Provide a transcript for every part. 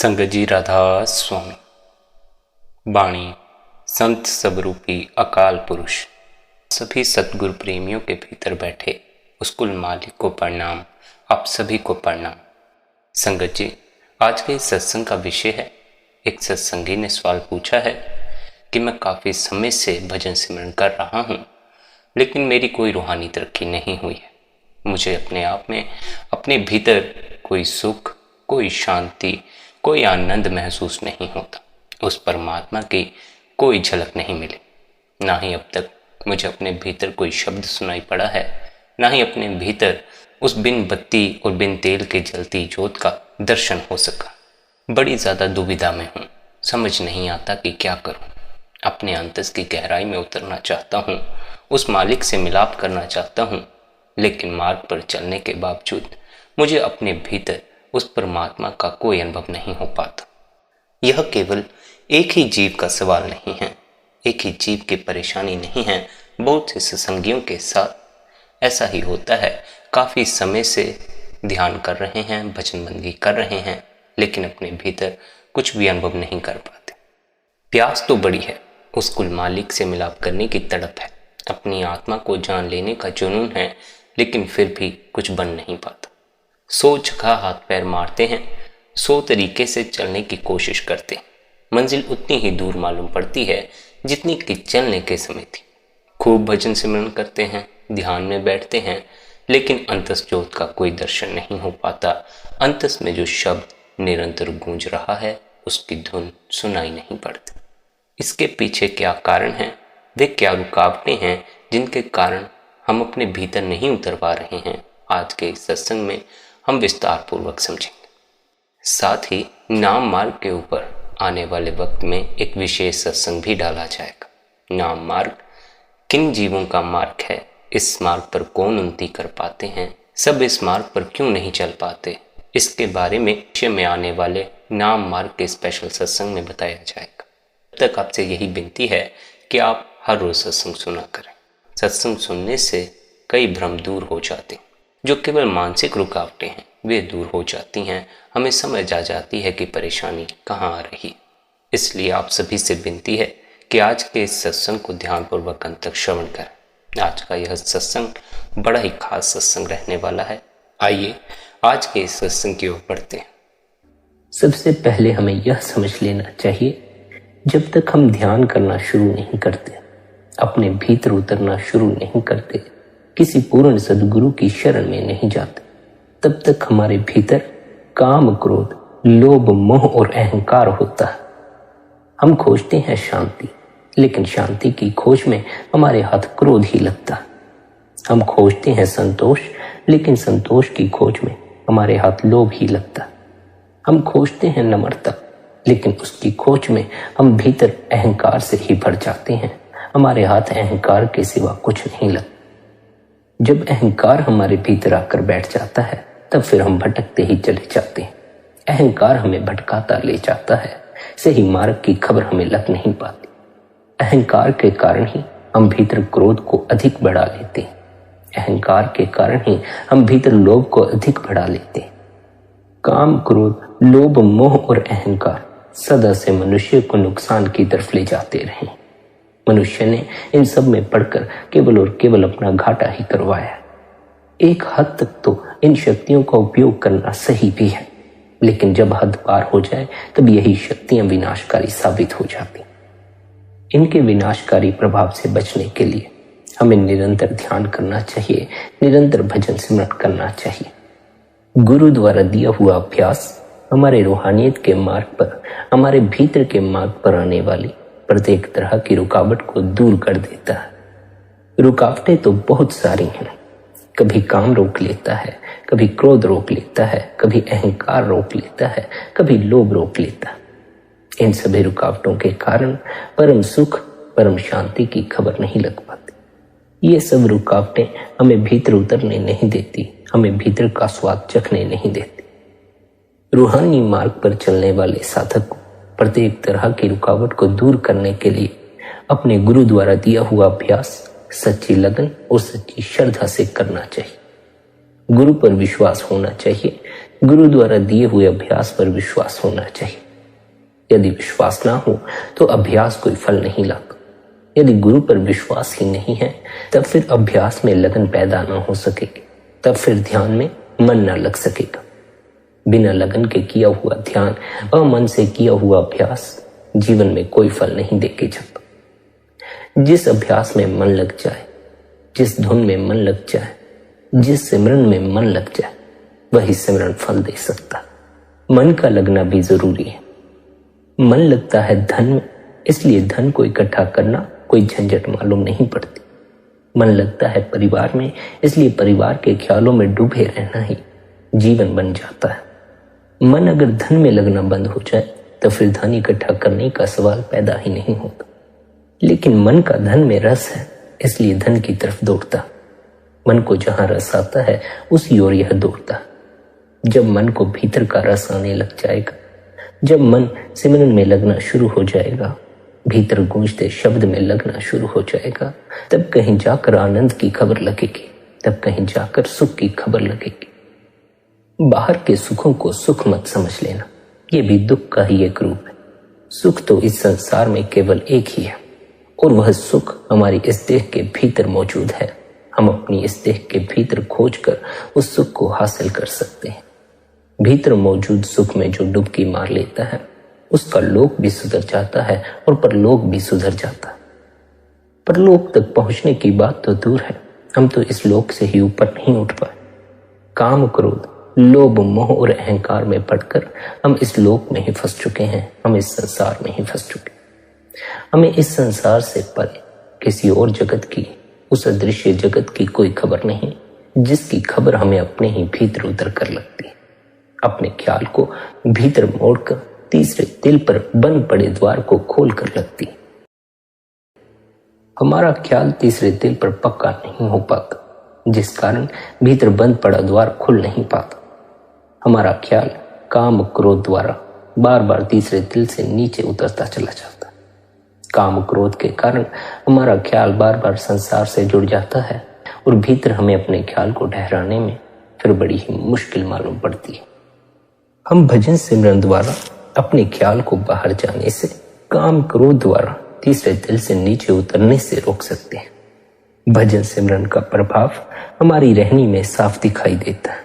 संगत जी राधा स्वामी। बाणी संत सबरूपी अकाल पुरुष, सभी सतगुरु प्रेमियों के भीतर बैठे उस कुल मालिक को प्रणाम। आप सभी को प्रणाम। संगत जी, आज के सत्संग का विषय है, एक सत्संगी ने सवाल पूछा है कि मैं काफ़ी समय से भजन सिमरन कर रहा हूँ, लेकिन मेरी कोई रूहानी तरक्की नहीं हुई है। मुझे अपने आप में, अपने भीतर कोई सुख, कोई शांति, कोई आनंद महसूस नहीं होता। उस परमात्मा की कोई झलक नहीं मिली। ना ही अब तक मुझे अपने भीतर कोई शब्द सुनाई पड़ा है, ना ही अपने भीतर उस बिन बत्ती और बिन तेल के जलती ज्योत का दर्शन हो सका। बड़ी ज़्यादा दुविधा में हूँ, समझ नहीं आता कि क्या करूँ। अपने अंतस की गहराई में उतरना चाहता हूँ, उस मालिक से मिलाप करना चाहता हूँ, लेकिन मार्ग पर चलने के बावजूद मुझे अपने भीतर उस परमात्मा का कोई अनुभव नहीं हो पाता। यह केवल एक ही जीव का सवाल नहीं है, एक ही जीव की परेशानी नहीं है। बहुत से सत्संगियों के साथ ऐसा ही होता है। काफ़ी समय से ध्यान कर रहे हैं, भजन बंदगी कर रहे हैं, लेकिन अपने भीतर कुछ भी अनुभव नहीं कर पाते। प्यास तो बड़ी है, उस कुल मालिक से मिलाप करने की तड़प है, अपनी आत्मा को जान लेने का जुनून है, लेकिन फिर भी कुछ बन नहीं पाता। 100 जगह हाथ पैर मारते हैं, 100 तरीके से चलने की कोशिश करते हैं। मंजिल उतनी ही दूर मालूम पड़ती है जितनी कि चलने के समय थी। खूब भजन सिमरन करते हैं, ध्यान में बैठते हैं, लेकिन अंतस ज्योत का कोई दर्शन नहीं हो पाता। अंतस में जो शब्द निरंतर गूंज रहा है, उसकी धुन सुनाई नहीं पड़ती। इसके पीछे क्या कारण है, वे क्या रुकावटें हैं जिनके कारण हम अपने भीतर नहीं उतर पा रहे हैं, आज के इस सत्संग में हम विस्तार पूर्वक समझेंगे। साथ ही नाम मार्ग के ऊपर आने वाले वक्त में एक विशेष सत्संग भी डाला जाएगा। नाम मार्ग किन जीवों का मार्ग है, इस मार्ग पर कौन उन्नति कर पाते हैं, सब इस मार्ग पर क्यों नहीं चल पाते, इसके बारे में विषय में आने वाले नाम मार्ग के स्पेशल सत्संग में बताया जाएगा। अब तक आपसे यही विनती है कि आप हर रोज सत्संग सुना करें। सत्संग सुनने से कई भ्रम दूर हो जाते हैं, जो केवल मानसिक रुकावटें हैं वे दूर हो जाती हैं। हमें समझ आ जाती है कि परेशानी कहाँ आ रही। इसलिए आप सभी से विनती है कि आज के इस सत्संग को ध्यानपूर्वक अंत तक श्रवण करें। आज का यह सत्संग बड़ा ही खास सत्संग रहने वाला है। आइए आज के इस सत्संग की ओर बढ़ते हैं। सबसे पहले हमें यह समझ लेना चाहिए, जब तक हम ध्यान करना शुरू नहीं करते, अपने भीतर उतरना शुरू नहीं करते, किसी पूर्ण सद्गुरु की शरण में नहीं जाते, तब तक हमारे भीतर काम, क्रोध, लोभ, मोह और अहंकार होता है। हम खोजते हैं शांति, लेकिन शांति की खोज में हमारे हाथ क्रोध ही लगता है। हम खोजते हैं संतोष, लेकिन संतोष की खोज में हमारे हाथ लोभ ही लगता है। हम खोजते हैं नम्रता, लेकिन उसकी खोज में हम भीतर अहंकार से ही भर जाते हैं। हमारे हाथ अहंकार के सिवा कुछ नहीं लगता। जब अहंकार हमारे भीतर आकर बैठ जाता है, तब फिर हम भटकते ही चले जाते हैं। अहंकार हमें भटकाता ले जाता है, सही मार्ग की खबर हमें लग नहीं पाती। अहंकार के कारण ही हम भीतर क्रोध को अधिक बढ़ा लेते हैं। अहंकार के कारण ही हम भीतर लोभ को अधिक बढ़ा लेते हैं। काम, क्रोध, लोभ, मोह और अहंकार सदा से मनुष्य को नुकसान की तरफ ले जाते रहे। मनुष्य ने इन सब में पढ़कर केवल और केवल अपना घाटा ही करवाया। एक हद तक तो इन शक्तियों का उपयोग करना सही भी है, लेकिन जब हद पार हो जाए तब यही शक्तियां विनाशकारी साबित हो जाती। इनके विनाशकारी प्रभाव से बचने के लिए हमें निरंतर ध्यान करना चाहिए, निरंतर भजन सिमरन करना चाहिए। गुरु द्वारा दिया हुआ अभ्यास हमारे रूहानियत के मार्ग पर, हमारे भीतर के मार्ग पर आने वाली प्रत्येक तरह की रुकावट को दूर कर देता है। रुकावटें तो बहुत सारी हैं। कभी काम रोक लेता है, कभी क्रोध रोक लेता है, कभी अहंकार रोक लेता है, कभी लोभ रोक लेता है। इन सभी रुकावटों के कारण परम सुख, परम शांति की खबर नहीं लग पाती। ये सब रुकावटें हमें भीतर उतरने नहीं देती, हमें भीतर का स्वाद चखने नहीं देती। रूहानी मार्ग पर चलने वाले साधक को प्रत्येक तरह की रुकावट को दूर करने के लिए अपने गुरु द्वारा दिया हुआ अभ्यास सच्ची लगन और सच्ची श्रद्धा से करना चाहिए। गुरु पर विश्वास होना चाहिए, गुरु द्वारा दिए हुए अभ्यास पर विश्वास होना चाहिए। यदि विश्वास ना हो तो अभ्यास कोई फल नहीं लाता। यदि गुरु पर विश्वास ही नहीं है तब फिर अभ्यास में लगन पैदा ना हो सकेगी, तब फिर ध्यान में मन ना लग सकेगा। बिना लगन के किया हुआ ध्यान और मन से किया हुआ अभ्यास जीवन में कोई फल नहीं देके जाता। जिस अभ्यास में मन लग जाए, जिस धुन में मन लग जाए, जिस सिमरन में मन लग जाए, वही सिमरन फल दे सकता। मन का लगना भी जरूरी है। मन लगता है धन में, इसलिए धन को इकट्ठा करना कोई झंझट मालूम नहीं पड़ती। मन लगता है परिवार में, इसलिए परिवार के ख्यालों में डूबे रहना ही जीवन बन जाता है। मन अगर धन में लगना बंद हो जाए तो फिर धन इकट्ठा करने का सवाल पैदा ही नहीं होता। लेकिन मन का धन में रस है, इसलिए धन की तरफ दौड़ता। मन को जहां रस आता है उसी ओर यह दौड़ता। जब मन को भीतर का रस आने लग जाएगा, जब मन सिमरन में लगना शुरू हो जाएगा, भीतर गूंजते शब्द में लगना शुरू हो जाएगा, तब कहीं जाकर आनंद की खबर लगेगी, तब कहीं जाकर सुख की खबर लगेगी। बाहर के सुखों को सुख मत समझ लेना, ये भी दुख का ही एक रूप है। सुख तो इस संसार में केवल एक ही है और वह सुख हमारी इस देह के भीतर मौजूद है। हम अपनी इस देह के भीतर खोजकर उस सुख को हासिल कर सकते हैं। भीतर मौजूद सुख में जो डुबकी मार लेता है उसका लोक भी सुधर जाता है और परलोक भी सुधर जाता है। परलोक तक पहुंचने की बात तो दूर है, हम तो इस लोक से ही ऊपर नहीं उठ पाए। काम, क्रोध, लोभ, मोह और अहंकार में पड़कर हम इस लोक में ही फंस चुके हैं, हम इस संसार में ही फंस चुके। हमें इस संसार से परे किसी और जगत की, उस अदृश्य जगत की कोई खबर नहीं, जिसकी खबर हमें अपने ही भीतर उतर कर लगती है। अपने ख्याल को भीतर मोड़कर तीसरे दिल पर बंद पड़े द्वार को खोल कर लगती है। हमारा ख्याल तीसरे दिल पर पक्का नहीं हो पाता, जिस कारण भीतर बंद पड़ा द्वार खुल नहीं पाता। हमारा ख्याल काम, क्रोध द्वारा बार बार तीसरे दिल से नीचे उतरता चला जाता है। काम, क्रोध के कारण हमारा ख्याल बार बार संसार से जुड़ जाता है और भीतर हमें अपने ख्याल को ठहराने में फिर बड़ी ही मुश्किल मालूम पड़ती है। हम भजन सिमरन द्वारा अपने ख्याल को बाहर जाने से, काम, क्रोध द्वारा तीसरे दिल से नीचे उतरने से रोक सकते हैं। भजन सिमरन का प्रभाव हमारी रहनी में साफ दिखाई देता है।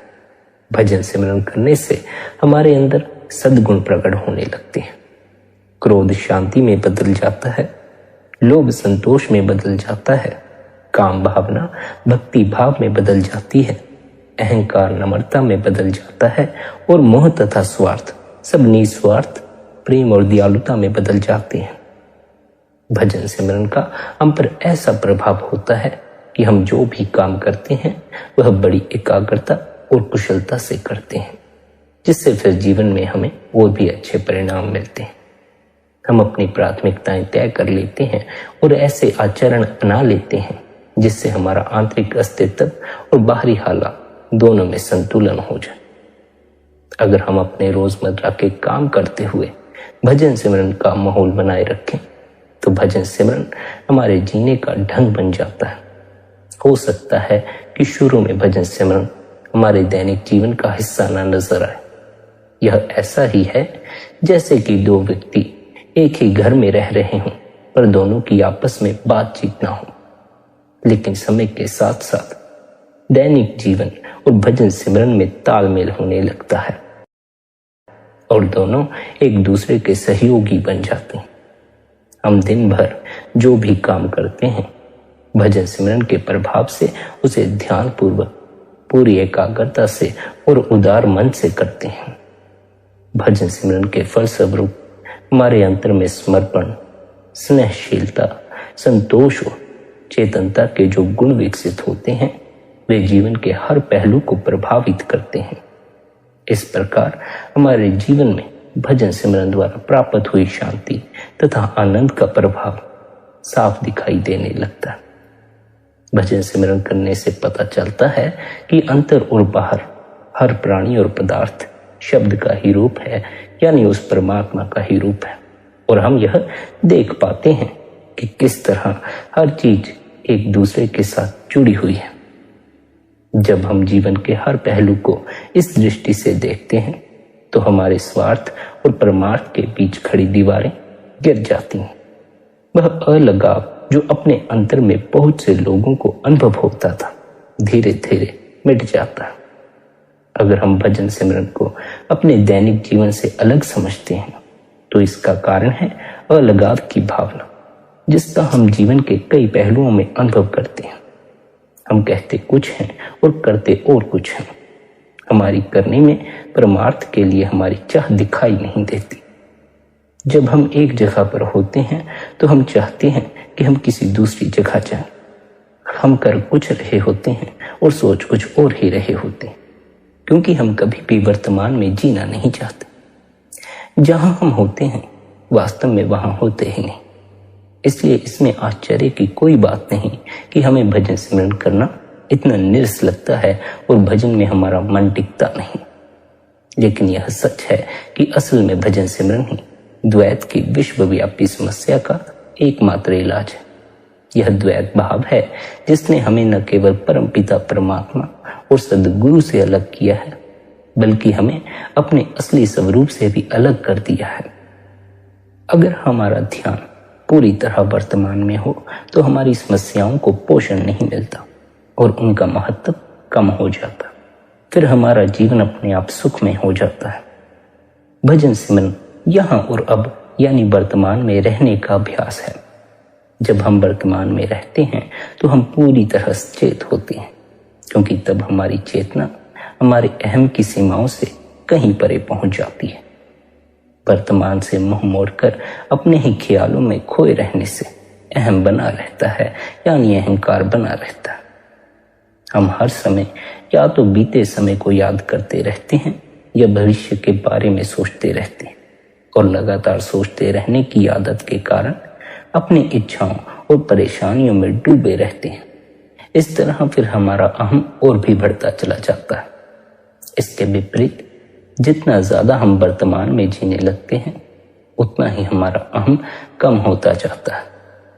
भजन सिमरन करने से हमारे अंदर सद्गुण प्रकट होने लगते हैं। क्रोध शांति में बदल जाता है, लोभ संतोष में बदल जाता है, काम भावना भक्ति भाव में बदल जाती है, अहंकार नम्रता में बदल जाता है और मोह तथा स्वार्थ सब निस्वार्थ प्रेम और दयालुता में बदल जाते हैं। भजन सिमरन का हम पर ऐसा प्रभाव होता है कि हम जो भी काम करते हैं वह बड़ी एकाग्रता और कुशलता से करते हैं, जिससे फिर जीवन में हमें और भी अच्छे परिणाम मिलते हैं। हम अपनी प्राथमिकताएं तय कर लेते हैं और ऐसे आचरण अपना लेते हैं जिससे हमारा आंतरिक अस्तित्व और बाहरी हालात दोनों में संतुलन हो जाए। अगर हम अपने रोजमर्रा के काम करते हुए भजन सिमरन का माहौल बनाए रखें तो भजन सिमरन हमारे जीने का ढंग बन जाता है। हो सकता है कि शुरू में भजन सिमरन हमारे दैनिक जीवन का हिस्सा न नजर आए। यह ऐसा ही है जैसे कि दो व्यक्ति एक ही घर में रह रहे हों पर दोनों की आपस में बातचीत ना हो। लेकिन समय के साथ साथ दैनिक जीवन और भजन सिमरन में तालमेल होने लगता है और दोनों एक दूसरे के सहयोगी बन जाते हैं। हम दिन भर जो भी काम करते हैं भजन सिमरन के प्रभाव से उसे ध्यान पूर्वक, पूरी एकाग्रता से और उदार मन से करते हैं। भजन सिमरन के फलस्वरूप हमारे अंतर में समर्पण, स्नेहशीलता, संतोष और चेतनता के जो गुण विकसित होते हैं वे जीवन के हर पहलू को प्रभावित करते हैं। इस प्रकार हमारे जीवन में भजन सिमरन द्वारा प्राप्त हुई शांति तथा आनंद का प्रभाव साफ दिखाई देने लगता है। भजन सिमरन करने से पता चलता है कि अंतर और बाहर हर प्राणी और पदार्थ शब्द का ही रूप है, यानी उस परमात्मा का ही रूप है। और हम यह देख पाते हैं कि किस तरह हर चीज एक दूसरे के साथ जुड़ी हुई है। जब हम जीवन के हर पहलू को इस दृष्टि से देखते हैं तो हमारे स्वार्थ और परमार्थ के बीच खड़ी दीवारें गिर जाती हैं। वह अलगाव जो अपने अंतर में बहुत से लोगों को अनुभव होता था, धीरे धीरे मिट जाता है। अगर हम भजन सिमरन को अपने दैनिक जीवन से अलग समझते हैं तो इसका कारण है अलगाव की भावना, जिसका हम जीवन के कई पहलुओं में अनुभव करते हैं। हम कहते कुछ हैं और करते और कुछ हैं। हमारी करने में परमार्थ के लिए हमारी चाह दिखाई नहीं देती। जब हम एक जगह पर होते हैं तो हम चाहते हैं कि हम किसी दूसरी जगह जाएं। हम कर कुछ रहे होते हैं और सोच कुछ और ही रहे होते हैं, क्योंकि हम कभी भी वर्तमान में जीना नहीं चाहते। जहां हम होते हैं वास्तव में वहां होते ही नहीं। इसलिए इसमें आश्चर्य की कोई बात नहीं कि हमें भजन सिमरन करना इतना नीरस लगता है और भजन में हमारा मन टिकता नहीं। लेकिन यह सच है कि असल में भजन सिमरन ही द्वैत की विश्वव्यापी समस्या का एकमात्र इलाज है। यह द्वैत भाव है जिसने हमें न केवल परमपिता परमात्मा और सद्गुरु से अलग किया है, बल्कि हमें अपने असली स्वरूप से भी अलग कर दिया है। अगर हमारा ध्यान पूरी तरह वर्तमान में हो तो हमारी समस्याओं को पोषण नहीं मिलता और उनका महत्व कम हो जाता। फिर हमारा जीवन अपने आप सुख में हो जाता है। भजन सिमरन यहाँ और अब यानी वर्तमान में रहने का अभ्यास है। जब हम वर्तमान में रहते हैं तो हम पूरी तरह चेत होते हैं, क्योंकि तब हमारी चेतना हमारे अहम की सीमाओं से कहीं परे पहुंच जाती है। वर्तमान से मुंह मोड़कर अपने ही ख्यालों में खोए रहने से अहम बना रहता है, यानी अहंकार बना रहता है। हम हर समय या तो बीते समय को याद करते रहते हैं या भविष्य के बारे में सोचते रहते हैं, और लगातार सोचते रहने की आदत के कारण अपनी इच्छाओं और परेशानियों में डूबे रहते हैं। इस तरह फिर हमारा अहम और भी बढ़ता चला जाता है। इसके विपरीत जितना ज्यादा हम वर्तमान में जीने लगते हैं उतना ही हमारा अहम कम होता जाता है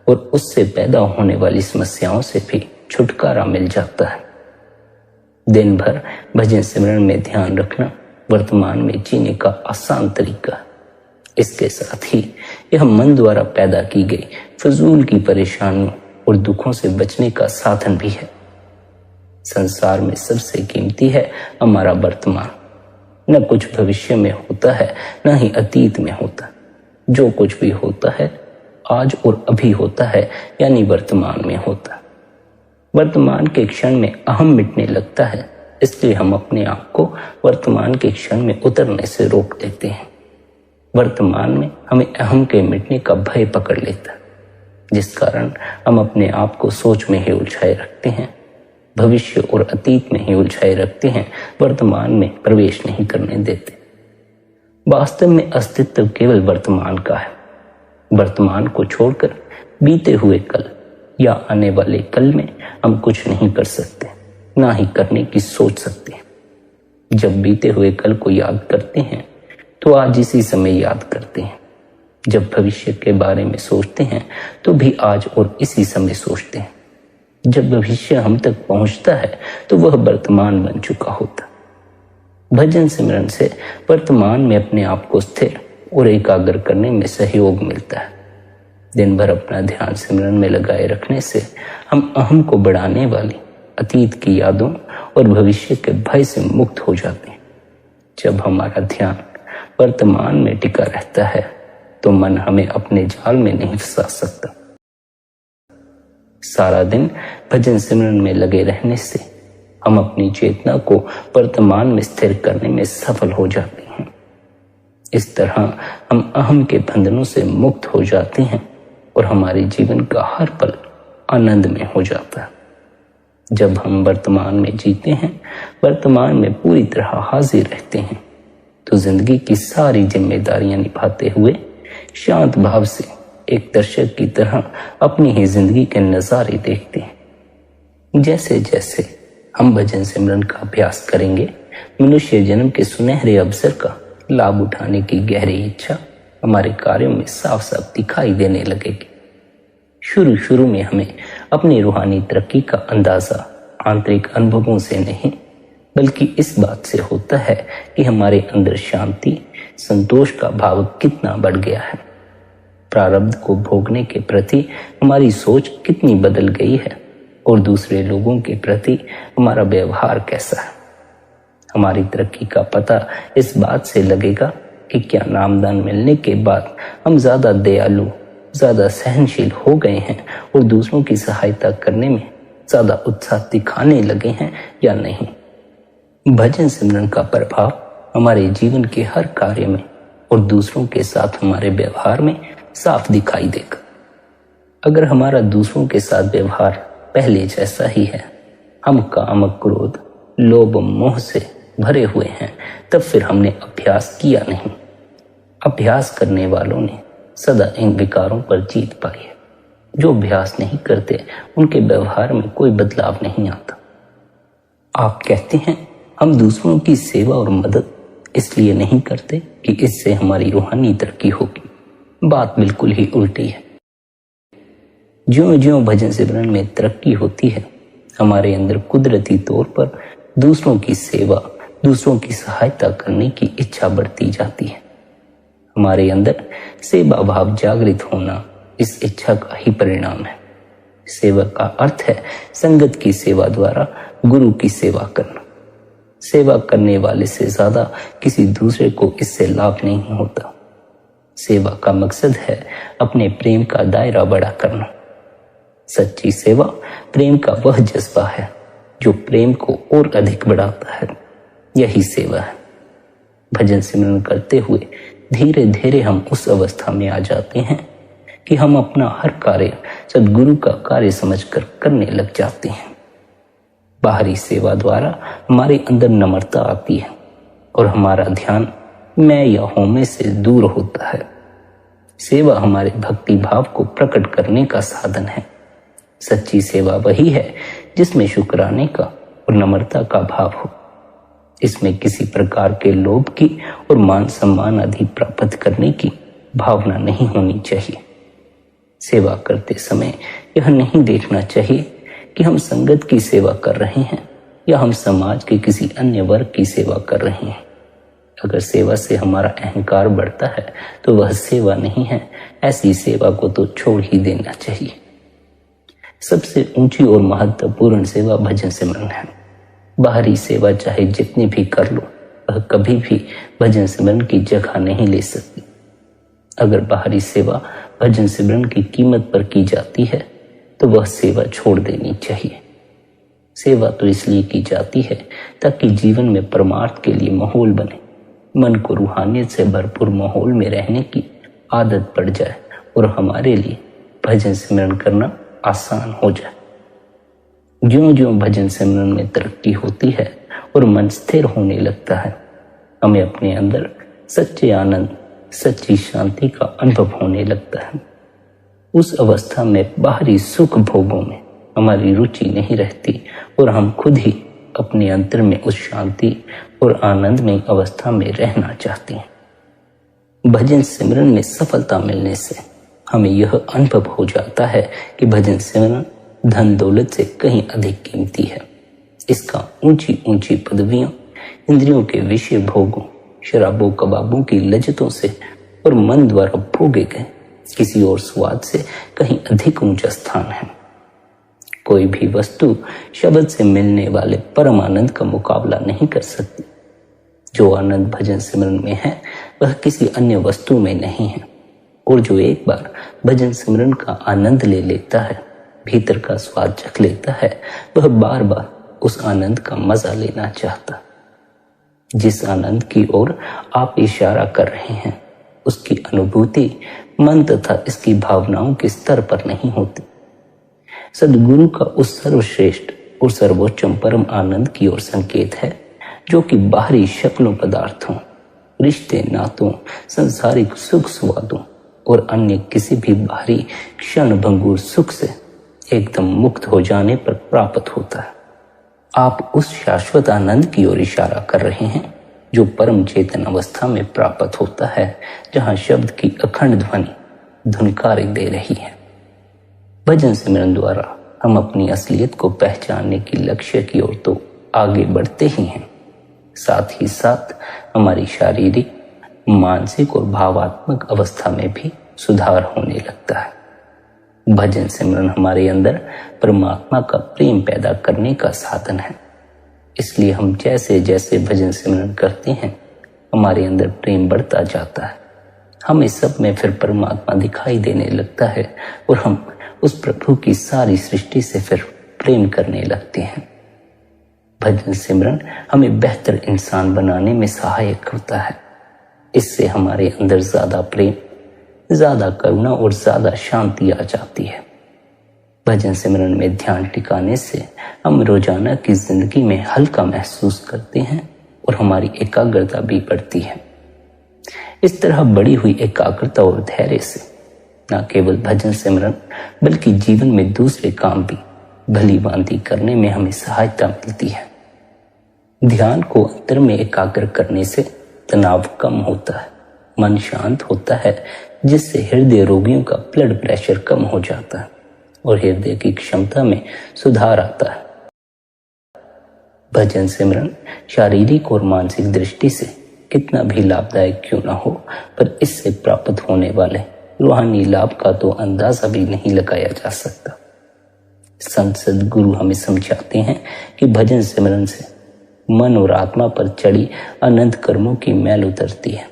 और उससे पैदा होने वाली समस्याओं से भी छुटकारा मिल जाता है। दिन भर भजन सिमरन में ध्यान रखना वर्तमान में जीने का आसान तरीका है। इसके साथ ही यह मन द्वारा पैदा की गई फजूल की परेशानियों और दुखों से बचने का साधन भी है। संसार में सबसे कीमती है हमारा वर्तमान। न कुछ भविष्य में होता है, न ही अतीत में होता। जो कुछ भी होता है आज और अभी होता है, यानी वर्तमान में होता है। वर्तमान के क्षण में अहम मिटने लगता है, इसलिए हम अपने आप को वर्तमान के क्षण में उतरने से रोक देते हैं। वर्तमान में हमें अहम के मिटने का भय पकड़ लेता है, जिस कारण हम अपने आप को सोच में ही उलझाए रखते हैं, भविष्य और अतीत में ही उलझाए रखते हैं, वर्तमान में प्रवेश नहीं करने देते। वास्तव में अस्तित्व केवल वर्तमान का है। वर्तमान को छोड़कर बीते हुए कल या आने वाले कल में हम कुछ नहीं कर सकते, ना ही करने की सोच सकते। जब बीते हुए कल को याद करते हैं तो आज इसी समय याद करते हैं। जब भविष्य के बारे में सोचते हैं तो भी आज और इसी समय सोचते हैं। जब भविष्य हम तक पहुंचता है तो वह वर्तमान बन चुका होता। भजन सिमरन से वर्तमान में अपने आप को स्थिर और एकाग्र करने में सहयोग मिलता है। दिन भर अपना ध्यान सिमरन में लगाए रखने से हम अहम को बढ़ाने वाली अतीत की यादों और भविष्य के भय से मुक्त हो जाते हैं। जब हमारा ध्यान वर्तमान में टिका रहता है तो मन हमें अपने जाल में नहीं फंसा सकता। सारा दिन भजन सिमरन में लगे रहने से हम अपनी चेतना को वर्तमान में स्थिर करने में सफल हो जाते हैं। इस तरह हम अहम के बंधनों से मुक्त हो जाते हैं और हमारे जीवन का हर पल आनंद में हो जाता है। जब हम वर्तमान में जीते हैं, वर्तमान में पूरी तरह हाजिर रहते हैं, तो जिंदगी की सारी जिम्मेदारियां निभाते हुए शांत भाव से एक दर्शक की तरह अपनी ही जिंदगी के नजारे देखते हैं। जैसे जैसे हम भजन सिमरन का अभ्यास करेंगे, मनुष्य जन्म के सुनहरे अवसर का लाभ उठाने की गहरी इच्छा हमारे कार्यों में साफ साफ दिखाई देने लगेगी। शुरू शुरू में हमें अपनी रूहानी तरक्की का अंदाजा आंतरिक अनुभवों से नहीं, बल्कि इस बात से होता है कि हमारे अंदर शांति, संतोष का भाव कितना बढ़ गया है। प्रारब्ध को भोगने के प्रति हमारी सोच कितनी बदल गई है और दूसरे लोगों के प्रति हमारा व्यवहार कैसा है। हमारी तरक्की का पता इस बात से लगेगा कि क्या नामदान मिलने के बाद हम ज्यादा दयालु, ज्यादा सहनशील हो गए हैं और दूसरों की सहायता करने में ज्यादा उत्साह दिखाने लगे हैं या नहीं। भजन सिमरन का प्रभाव हमारे जीवन के हर कार्य में और दूसरों के साथ हमारे व्यवहार में साफ दिखाई देगा। अगर हमारा दूसरों के साथ व्यवहार पहले जैसा ही है, हम काम, क्रोध, लोभ, मोह से भरे हुए हैं, तब फिर हमने अभ्यास किया नहीं। अभ्यास करने वालों ने सदा इन विकारों पर जीत पाई है। जो अभ्यास नहीं करते उनके व्यवहार में कोई बदलाव नहीं आता। आप कहते हैं हम दूसरों की सेवा और मदद इसलिए नहीं करते कि इससे हमारी रूहानी तरक्की होगी। बात बिल्कुल ही उल्टी है। ज्यों-ज्यों भजन सिमरन में तरक्की होती है, हमारे अंदर कुदरती तौर पर दूसरों की सेवा, दूसरों की सहायता करने की इच्छा बढ़ती जाती है। हमारे अंदर सेवा भाव जागृत होना इस इच्छा का ही परिणाम है। सेवा का अर्थ है संगत की सेवा द्वारा गुरु की सेवा करना। सेवा करने वाले से ज्यादा किसी दूसरे को इससे लाभ नहीं होता। सेवा का मकसद है अपने प्रेम का दायरा बड़ा करना। सच्ची सेवा प्रेम का वह जज्बा है जो प्रेम को और अधिक बढ़ाता है। यही सेवा है। भजन सिमरन करते हुए धीरे धीरे हम उस अवस्था में आ जाते हैं कि हम अपना हर कार्य सद्गुरु का कार्य समझकर करने लग जाते हैं। बाहरी सेवा द्वारा हमारे अंदर नम्रता आती है और हमारा ध्यान मैं या होमे से दूर होता है। सेवा हमारे भक्ति भाव को प्रकट करने का साधन है। सच्ची सेवा वही है जिसमें शुक्राने का और नम्रता का भाव हो। इसमें किसी प्रकार के लोभ की और मान सम्मान आदि प्राप्त करने की भावना नहीं होनी चाहिए। सेवा करते समय यह नहीं देखना चाहिए कि हम संगत की सेवा कर रहे हैं या हम समाज के किसी अन्य वर्ग की सेवा कर रहे हैं। अगर सेवा से हमारा अहंकार बढ़ता है तो वह सेवा नहीं है। ऐसी सेवा को तो छोड़ ही देना चाहिए। सबसे ऊंची और महत्वपूर्ण सेवा भजन सिमरन है। बाहरी सेवा चाहे जितनी भी कर लो, वह कभी भी भजन सिमरन की जगह नहीं ले सकती। अगर बाहरी सेवा भजन सिमरन की कीमत पर की जाती है तो वह सेवा छोड़ देनी चाहिए। सेवा तो इसलिए की जाती है ताकि जीवन में परमार्थ के लिए माहौल बने, मन को रूहानियत से भरपूर माहौल में रहने की आदत पड़ जाए और हमारे लिए भजन सिमरन करना आसान हो जाए। ज्यों-ज्यों भजन सिमरन में तरक्की होती है और मन स्थिर होने लगता है, हमें अपने अंदर सच्चे आनंद, सच्ची शांति का अनुभव होने लगता है। उस अवस्था में बाहरी सुख भोगों में हमारी रुचि नहीं रहती और हम खुद ही अपने अंतर में उस शांति और आनंदमय अवस्था में रहना चाहते हैं। भजन सिमरन में सफलता मिलने से हमें यह अनुभव हो जाता है कि भजन सिमरन धन दौलत से कहीं अधिक कीमती है। इसका ऊंची ऊंची पदवियां, इंद्रियों के विषय भोगों, शराबों कबाबों की लज्जतों से और मन द्वारा भोगे गए किसी और स्वाद से कहीं अधिक ऊंचा स्थान है। कोई भी वस्तु शब्द से मिलने वाले परम आनंद का मुकाबला नहीं कर सकती। जो आनंद भजन सिमरन में है वह किसी अन्य वस्तु में नहीं है। और जो एक बार भजन सिमरन का आनंद ले लेता है, भीतर का स्वाद चख लेता है, वह बार बार उस आनंद का मजा लेना चाहता। जिस आनंद की ओर आप इशारा कर रहे हैं उसकी अनुभूति मन तथा इसकी भावनाओं के स्तर पर नहीं होती। सद्गुरु का उस सर्वश्रेष्ठ और सर्वोच्चम परम आनंद की ओर संकेत है जो कि बाहरी शक्लों, पदार्थों, रिश्ते नातों, संसारिक सुख स्वादों और अन्य किसी भी बाहरी क्षण भंगुर सुख से एकदम मुक्त हो जाने पर प्राप्त होता है। आप उस शाश्वत आनंद की ओर इशारा कर रहे हैं जो परम चेतन अवस्था में प्राप्त होता है, जहां शब्द की अखंड ध्वनि धुनकार दे रही है। भजन सिमरन द्वारा हम अपनी असलियत को पहचानने की लक्ष्य की ओर तो आगे बढ़ते ही हैं, साथ ही साथ हमारी शारीरिक, मानसिक और भावात्मक अवस्था में भी सुधार होने लगता है। भजन सिमरन हमारे अंदर परमात्मा का प्रेम पैदा करने का साधन है। इसलिए हम जैसे जैसे भजन सिमरन करते हैं, हमारे अंदर प्रेम बढ़ता जाता है। हमें सब में फिर परमात्मा दिखाई देने लगता है और हम उस प्रभु की सारी सृष्टि से फिर प्रेम करने लगते हैं। भजन सिमरन हमें बेहतर इंसान बनाने में सहायक होता है। इससे हमारे अंदर ज्यादा प्रेम, ज्यादा करुणा और ज्यादा शांति आ जाती है। भजन सिमरन में ध्यान टिकाने से हम रोजाना की जिंदगी में हल्का महसूस करते हैं और हमारी एकाग्रता भी बढ़ती है। इस तरह बढ़ी हुई एकाग्रता और धैर्य से न केवल भजन सिमरन बल्कि जीवन में दूसरे काम भी भली भांति करने में हमें सहायता मिलती है। ध्यान को अंतर में एकाग्र करने से तनाव कम होता है, मन शांत होता है, जिससे हृदय रोगियों का ब्लड प्रेशर कम हो जाता है और हृदय की क्षमता में सुधार आता है। भजन सिमरन शारीरिक और मानसिक दृष्टि से कितना भी लाभदायक क्यों ना हो, पर इससे प्राप्त होने वाले रूहानी लाभ का तो अंदाजा भी नहीं लगाया जा सकता। संत सद्गुरु हमें समझाते हैं कि भजन सिमरन से मन और आत्मा पर चढ़ी अनंत कर्मों की मैल उतरती है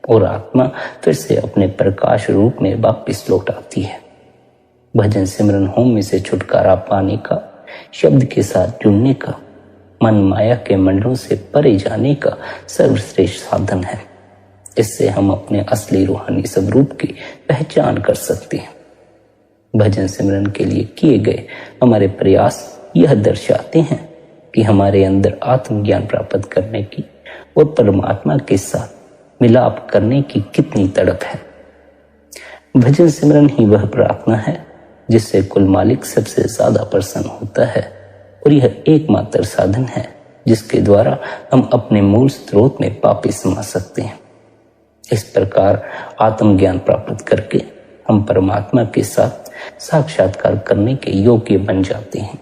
और आत्मा फिर से अपने प्रकाश रूप में वापस लौट आती है। भजन सिमरन होम में से छुटकारा पाने का, शब्द के साथ जुड़ने का, मन माया के मंडलों से परे जाने का सर्वश्रेष्ठ साधन है। इससे हम अपने असली रूहानी स्वरूप की पहचान कर सकते हैं। भजन सिमरन के लिए किए गए हमारे प्रयास यह दर्शाते हैं कि हमारे अंदर आत्मज्ञान प्राप्त करने की और परमात्मा के साथ मिलाप करने की कितनी तड़प है। भजन सिमरन ही वह प्रार्थना है जिससे कुल मालिक सबसे ज्यादा प्रसन्न होता है और यह एकमात्र साधन है जिसके द्वारा हम अपने मूल स्रोत में वापस समा सकते हैं। इस प्रकार आत्मज्ञान प्राप्त करके हम परमात्मा के साथ साक्षात्कार करने के योग्य बन जाते हैं।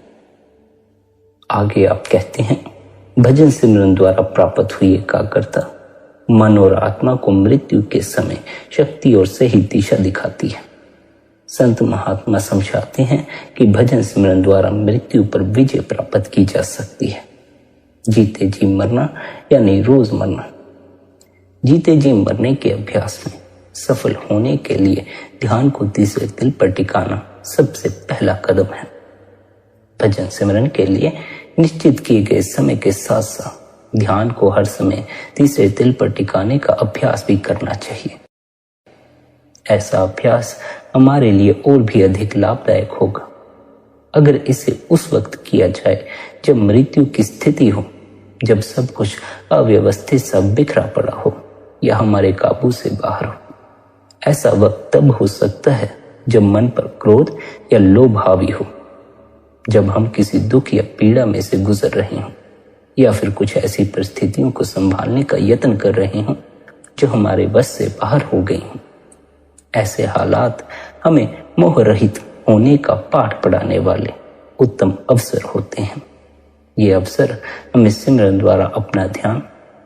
आगे आप कहते हैं, भजन सिमरन द्वारा प्राप्त हुई एकाग्रता मन और आत्मा को मृत्यु के समय शक्ति और सही दिशा दिखाती है। संत महात्मा समझाते हैं कि भजन सिमरन द्वारा मृत्यु पर विजय प्राप्त की जा सकती है। जीते जी मरना यानी रोज मरना। जीते जी मरने के अभ्यास में सफल होने के लिए ध्यान को तीसरे तिल पर टिकाना सबसे पहला कदम है। भजन सिमरन के लिए निश्चित किए गए समय के साथ साथ ध्यान को हर समय तीसरे तिल पर टिकाने का अभ्यास भी करना चाहिए। ऐसा अभ्यास हमारे लिए और भी अधिक लाभदायक होगा अगर इसे उस वक्त किया जाए जब मृत्यु की स्थिति हो, जब सब कुछ अव्यवस्थित सा बिखरा पड़ा हो या हमारे काबू से बाहर हो। ऐसा वक्त तब हो सकता है जब मन पर क्रोध या लोभ हावी हो, जब हम किसी दुख या पीड़ा में से गुजर रहे हों या फिर कुछ ऐसी परिस्थितियों को संभालने का यत्न कर रहे हों जो हमारे बस से बाहर हो गई हों। ऐसे हालात हमें मोह रहित होने का पाठ पढ़ाने वाले उत्तम अवसर होते हैं। ये अवसर हमें सिमरन द्वारा अपना ध्यान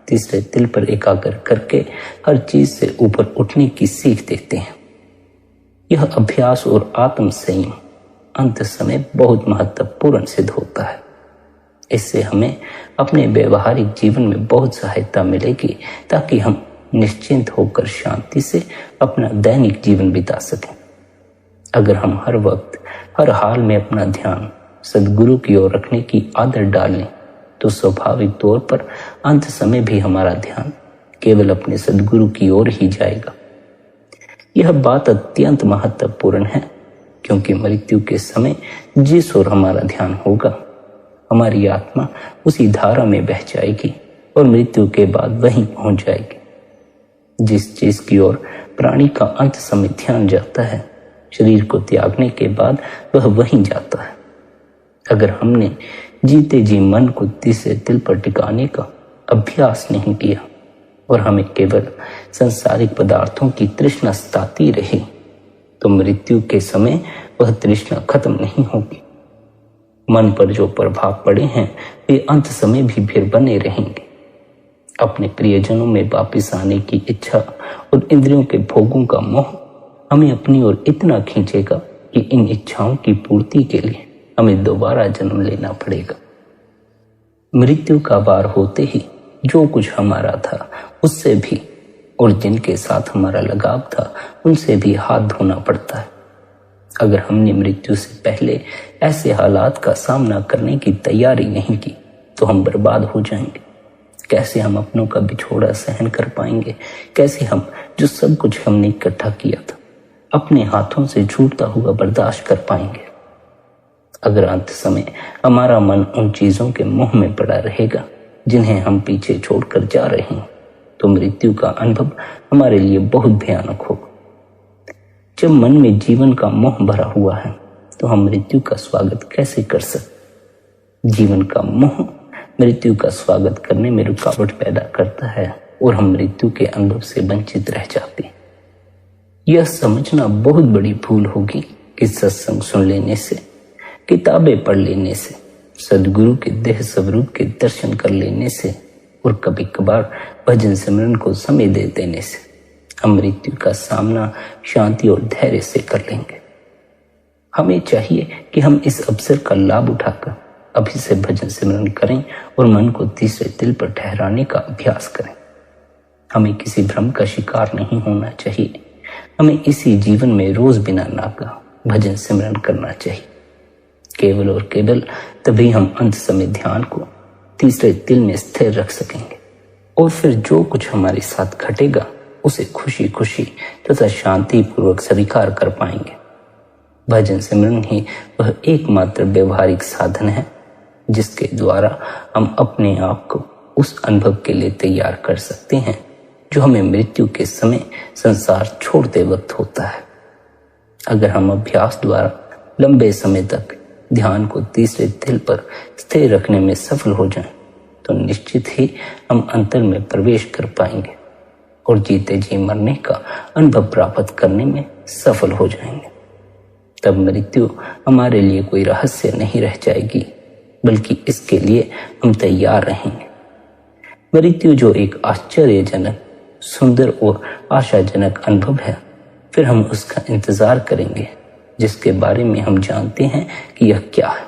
तीसरे तिल पर एकाग्र करके हर चीज से ऊपर उठने की सीख देते हैं। यह अभ्यास और आत्म संयम अंत समय बहुत महत्वपूर्ण सिद्ध होता है। इससे हमें अपने व्यवहारिक जीवन में बहुत सहायता मिलेगी ताकि हम निश्चिंत होकर शांति से अपना दैनिक जीवन बिता सकें। अगर हम हर वक्त हर हाल में अपना ध्यान सद्गुरु की ओर रखने की आदत डाल लें तो स्वाभाविक तौर पर अंत समय भी हमारा ध्यान केवल अपने सद्गुरु की ओर ही जाएगा। यह बात अत्यंत महत्वपूर्ण है क्योंकि मृत्यु के समय जिस ओर हमारा ध्यान होगा हमारी आत्मा उसी धारा में बह जाएगी और मृत्यु के बाद वहीं पहुंच जाएगी। जिस चीज की ओर प्राणी का अंत समय ध्यान जाता है, शरीर को त्यागने के बाद वह वहीं जाता है। अगर हमने जीते जी मन को तीसरे तिल पर टिकाने का अभ्यास नहीं किया और हमें केवल सांसारिक पदार्थों की तृष्णा सताती रही तो मृत्यु के समय वह तृष्णा खत्म नहीं होगी मन पर जो प्रभाव पड़े हैं वे अंत समय भी फिर बने रहेंगे। अपने प्रियजनों में वापिस आने की इच्छा और इंद्रियों के भोगों का मोह हमें अपनी ओर इतना खींचेगा कि इन इच्छाओं की पूर्ति के लिए हमें दोबारा जन्म लेना पड़ेगा। मृत्यु का वार होते ही जो कुछ हमारा था उससे भी और जिनके साथ हमारा लगाव था उनसे भी हाथ धोना पड़ता है। अगर हमने मृत्यु से पहले ऐसे हालात का सामना करने की तैयारी नहीं की तो हम बर्बाद हो जाएंगे। कैसे हम अपनों का बिछोड़ा सहन कर पाएंगे? कैसे हम जो सब कुछ हमने इकट्ठा किया था अपने हाथों से छूटता हुआ बर्दाश्त कर पाएंगे? अगर अंत समय हमारा मन उन चीजों के मोह में पड़ा रहेगा जिन्हें हम पीछे छोड़कर जा रहे हैं तो मृत्यु का अनुभव हमारे लिए बहुत भयानक होगा। जब मन में जीवन का मोह भरा हुआ है तो हम मृत्यु का स्वागत कैसे कर सकते? जीवन का मोह मृत्यु का स्वागत करने में रुकावट पैदा करता है और हम मृत्यु के अनुभव से वंचित रह जाते हैं। यह समझना बहुत बड़ी भूल होगी कि सत्संग सुन लेने से, किताबें पढ़ लेने से, सदगुरु के देह स्वरूप के दर्शन कर लेने से और कभी कभार भजन सिमरन को समय दे देने से हम मृत्यु का सामना शांति और धैर्य से कर लेंगे। हमें चाहिए कि हम इस अवसर का लाभ उठाकर अभी से भजन सिमरन करें और मन को तीसरे तिल पर ठहराने का अभ्यास करें। हमें किसी भ्रम का शिकार नहीं होना चाहिए। हमें इसी जीवन में रोज बिना नागा भजन सिमरन करना चाहिए। केवल और केवल तभी हम अंत समय ध्यान को तीसरे तिल में स्थिर रख सकेंगे और फिर जो कुछ हमारे साथ घटेगा उसे खुशी खुशी तथा शांति पूर्वक स्वीकार कर पाएंगे। भजन सिमरन ही वह एकमात्र व्यवहारिक साधन है जिसके द्वारा हम अपने आप को उस अनुभव के लिए तैयार कर सकते हैं जो हमें मृत्यु के समय संसार छोड़ते वक्त होता है। अगर हम अभ्यास द्वारा लंबे समय तक ध्यान को तीसरे तिल पर स्थिर रखने में सफल हो जाएं, तो निश्चित ही हम अंतर में प्रवेश कर पाएंगे और जीते जी मरने का अनुभव प्राप्त करने में सफल हो जाएंगे। तब मृत्यु हमारे लिए कोई रहस्य नहीं रह जाएगी, बल्कि इसके लिए हम तैयार रहेंगे। मृत्यु जो एक आश्चर्यजनक, सुंदर और आशाजनक अनुभव है, फिर हम उसका इंतजार करेंगे जिसके बारे में हम जानते हैं कि यह क्या है।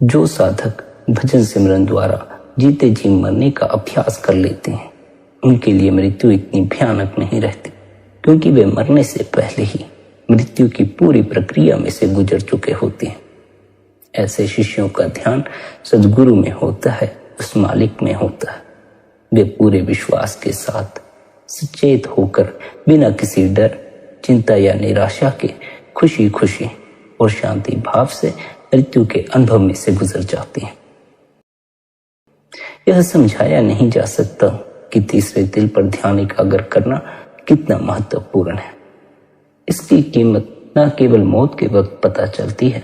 जो साधक भजन सिमरन द्वारा जीते जी मरने का अभ्यास कर लेते हैं उनके लिए मृत्यु इतनी भयानक नहीं रहती, क्योंकि वे मरने से पहले ही मृत्यु की पूरी प्रक्रिया में से गुजर चुके होते हैं। ऐसे शिष्यों का ध्यान सद्गुरु में होता है, उस मालिक में होता है। वे पूरे विश्वास के साथ सचेत होकर बिना किसी डर, चिंता या निराशा के खुशी खुशी और शांति भाव से मृत्यु के अनुभव में से गुजर जाते हैं। यह समझाया नहीं जा सकता कि तीसरे दिल पर ध्यान एकाग्र करना कितना महत्वपूर्ण है। इसकी कीमत न केवल मौत के वक्त पता चलती है,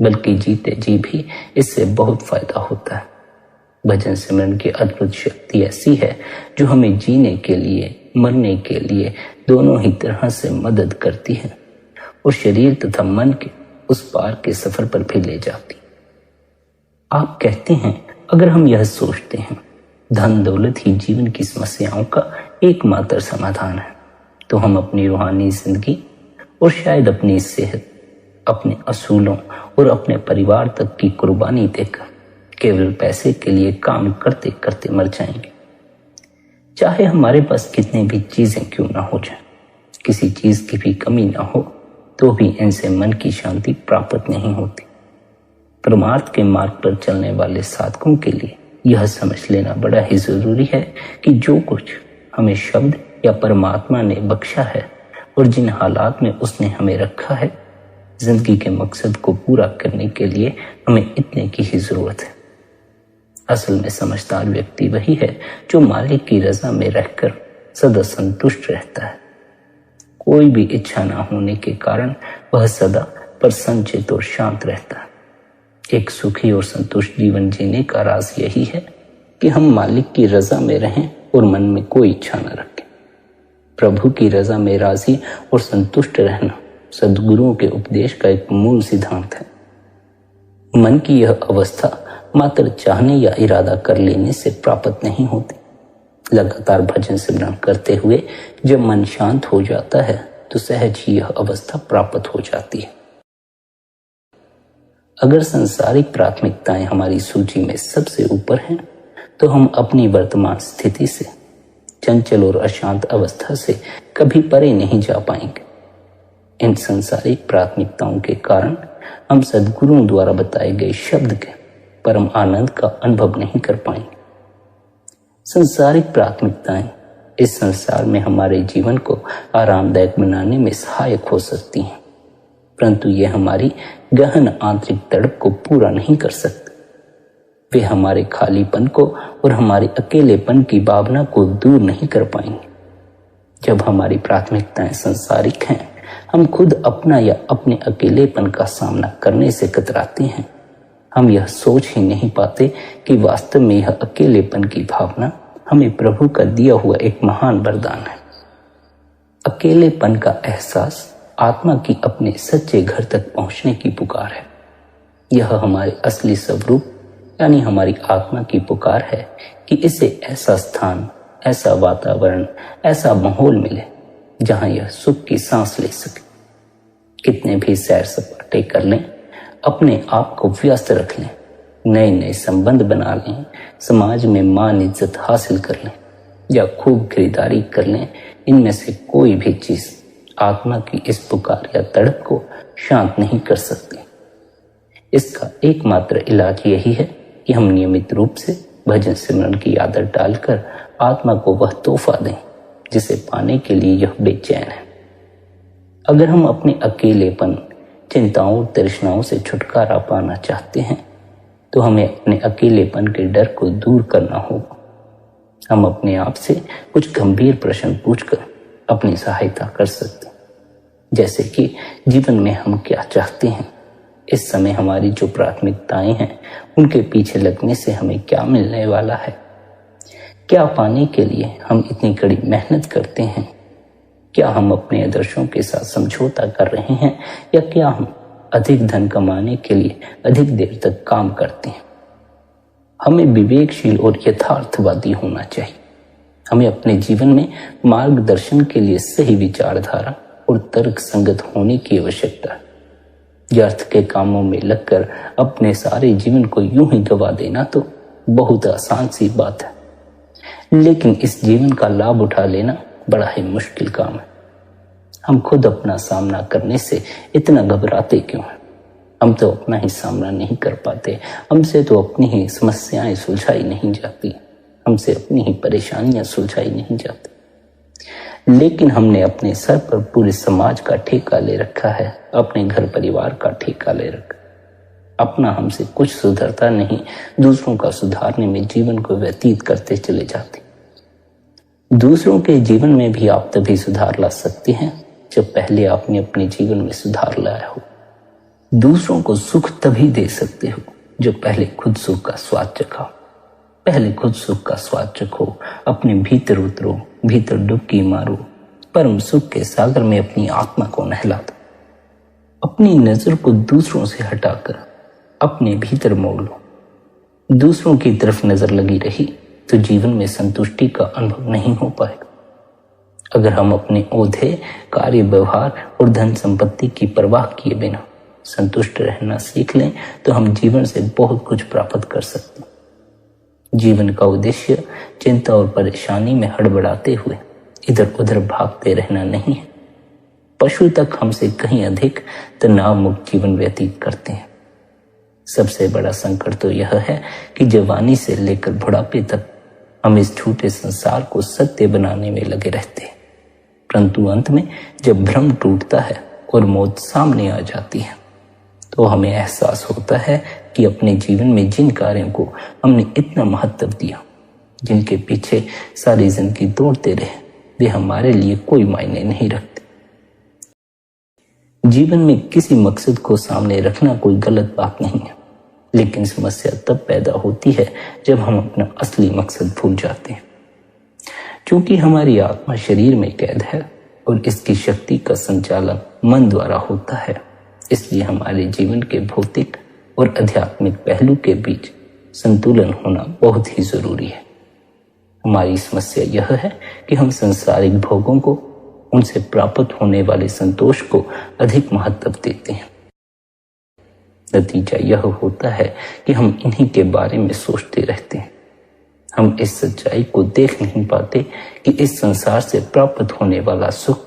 बल्कि जीते जी भी इससे बहुत फायदा होता है। भजन सिमरन की अद्भुत शक्ति ऐसी है जो हमें जीने के लिए, मरने के लिए दोनों ही तरह से मदद करती है और शरीर तथा मन के उस पार के सफर पर भी ले जाती। आप कहते हैं, अगर हम यह सोचते हैं धन दौलत ही जीवन की समस्याओं का एकमात्र समाधान है, तो हम अपनी रूहानी जिंदगी और शायद अपनी सेहत, अपने असूलों और अपने परिवार तक की कुर्बानी देकर केवल पैसे के लिए काम करते करते मर जाएंगे। चाहे हमारे पास कितनी भी चीजें क्यों ना हो जाए, किसी चीज की भी कमी ना हो, तो भी इनसे मन की शांति प्राप्त नहीं होती। परमार्थ के मार्ग पर चलने वाले साधकों के लिए यह समझ लेना बड़ा ही जरूरी है कि जो कुछ हमें शब्द या परमात्मा ने बख्शा है और जिन हालात में उसने हमें रखा है, जिंदगी के मकसद को पूरा करने के लिए हमें इतने की ही जरूरत है। असल में समझदार व्यक्ति वही है जो मालिक की रजा में रहकर सदा संतुष्ट रहता है। कोई भी इच्छा ना होने के कारण वह सदा प्रसन्नचित्त और शांत रहता है। एक सुखी और संतुष्ट जीवन जीने का राज यही है कि हम मालिक की रजा में रहें और मन में कोई इच्छा न रखें। प्रभु की रजा में राजी और संतुष्ट रहना सद्गुरुओं के उपदेश का एक मूल सिद्धांत है। मन की यह अवस्था मात्र चाहने या इरादा कर लेने से प्राप्त नहीं होती। लगातार भजन सिमरन करते हुए जब मन शांत हो जाता है तो सहज ही यह अवस्था प्राप्त हो जाती है। अगर सांसारिक प्राथमिकताएं हमारी सूची में सबसे ऊपर हैं, तो हम अपनी वर्तमान स्थिति से, चंचल और अशांत अवस्था से कभी परे नहीं जा पाएंगे। इन सांसारिक प्राथमिकताओं के कारण हम सद्गुरुओं द्वारा बताए गए शब्द के परम आनंद का अनुभव नहीं कर पाएंगे। सांसारिक प्राथमिकताएं इस संसार में हमारे जीवन को आरामदायक बनाने में सहायक हो सकती हैं, परंतु ये हमारी गहन आंतरिक तड़प को पूरा नहीं कर सकते। वे हमारे खालीपन को और हमारे अकेलेपन की भावना को दूर नहीं कर पाएंगे। जब हमारी प्राथमिकताएं सांसारिक हैं, हम खुद अपना या अपने अकेलेपन का सामना करने से कतराते हैं। हम यह सोच ही नहीं पाते कि वास्तव में यह अकेलेपन की भावना हमें प्रभु का दिया हुआ एक महान वरदान है। अकेलेपन का एहसास आत्मा की अपने सच्चे घर तक पहुंचने की पुकार है। यह हमारे असली स्वरूप यानी हमारी आत्मा की पुकार है कि इसे ऐसा स्थान, ऐसा वातावरण, ऐसा माहौल मिले जहां यह सुख की सांस ले सके। कितने भी सैर सपाटे कर लें, अपने आप को व्यस्त रख लें, नए नए संबंध बना लें, समाज में मान इज्जत हासिल कर लें या खूब खरीदारी कर लें, इनमें से कोई भी चीज आत्मा की इस पुकार या तड़प को शांत नहीं कर सकती। इसका एकमात्र इलाज यही है कि हम नियमित रूप से भजन सिमरन की आदत डालकर आत्मा को वह तोहफा दें जिसे पाने के लिए यह बेचैन है। अगर हम अपने अकेलेपन, चिंताओं और तृष्णाओं से छुटकारा पाना चाहते हैं, तो हमें अपने अकेलेपन के डर को दूर करना होगा। हम अपने आप से कुछ गंभीर प्रश्न पूछकर अपनी सहायता कर सकते हैं, जैसे कि जीवन में हम क्या चाहते हैं, इस समय हमारी जो प्राथमिकताएं हैं उनके पीछे लगने से हमें क्या मिलने वाला है, क्या पाने के लिए हम इतनी कड़ी मेहनत करते हैं, क्या हम अपने आदर्शों के साथ समझौता कर रहे हैं या क्या हम अधिक धन कमाने के लिए अधिक देर तक काम करते हैं। हमें विवेकशील और यथार्थवादी होना चाहिए। हमें अपने जीवन में मार्गदर्शन के लिए सही विचारधारा और तर्क संगत होने की आवश्यकता है। व्यर्थ के कामों में लगकर अपने सारे जीवन को यूं ही गवा देना तो बहुत आसान सी बात है, लेकिन इस जीवन का लाभ उठा लेना बड़ा ही मुश्किल काम है। हम खुद अपना सामना करने से इतना घबराते क्यों हैं? हम तो अपना ही सामना नहीं कर पाते, हमसे तो अपनी ही समस्याएं सुलझाई नहीं जाती, हमसे अपनी ही परेशानियां सुलझाई नहीं जाती। लेकिन हमने अपने सर पर पूरे समाज का ठेका ले रखा है, अपने घर परिवार का ठेका ले रखा। अपना हमसे कुछ सुधरता नहीं, दूसरों का सुधारने में जीवन को व्यतीत करते चले जाते। दूसरों के जीवन में भी आप तभी सुधार ला सकते हैं जब पहले आपने अपने जीवन में सुधार लाया हो। दूसरों को सुख तभी दे सकते हो जब पहले खुद सुख का स्वाद चखो। पहले खुद सुख का स्वाद चखो, अपने भीतर उतरो, भीतर डुबकी मारो, परम सुख के सागर में अपनी आत्मा को नहला दो। अपनी नजर को दूसरों से हटाकर अपने भीतर मोड़ लो। दूसरों की तरफ नजर लगी रही तो जीवन में संतुष्टि का अनुभव नहीं हो पाएगा। अगर हम अपने ओहदे, कार्य, व्यवहार और धन संपत्ति की परवाह किए बिना संतुष्ट रहना सीख लें तो हम जीवन से बहुत कुछ प्राप्त कर सकते हैं। जीवन का उद्देश्य चिंता और परेशानी में हड़बड़ाते हुए इधर उधर भागते रहना नहीं है। पशु तक हमसे कहीं अधिक तनाव मुक्त जीवन व्यतीत करते हैं। सबसे बड़ा संकट तो यह है कि जवानी से लेकर बुढ़ापे तक हम इस झूठे संसार को सत्य बनाने में लगे रहते हैं, परंतु अंत में जब भ्रम टूटता है और मौत सामने आ जाती है तो हमें एहसास होता है कि अपने जीवन में जिन कार्यों को हमने इतना महत्व दिया, जिनके पीछे सारी जिंदगी दौड़ते रहे, वे हमारे लिए कोई मायने नहीं रखते। जीवन में किसी मकसद को सामने रखना कोई गलत बात नहीं है, लेकिन समस्या तब पैदा होती है जब हम अपना असली मकसद भूल जाते हैं। क्योंकि हमारी आत्मा शरीर में कैद है और इसकी शक्ति का संचालन मन द्वारा होता है, इसलिए हमारे जीवन के भौतिक और आध्यात्मिक पहलू के बीच संतुलन होना बहुत ही जरूरी है। हमारी समस्या यह है कि हम सांसारिक भोगों को, उनसे प्राप्त होने वाले संतोष को अधिक महत्व देते हैं। नतीजा यह होता है कि हम इन्हीं के बारे में सोचते रहते हैं। हम इस सच्चाई को देख नहीं पाते कि इस संसार से प्राप्त होने वाला सुख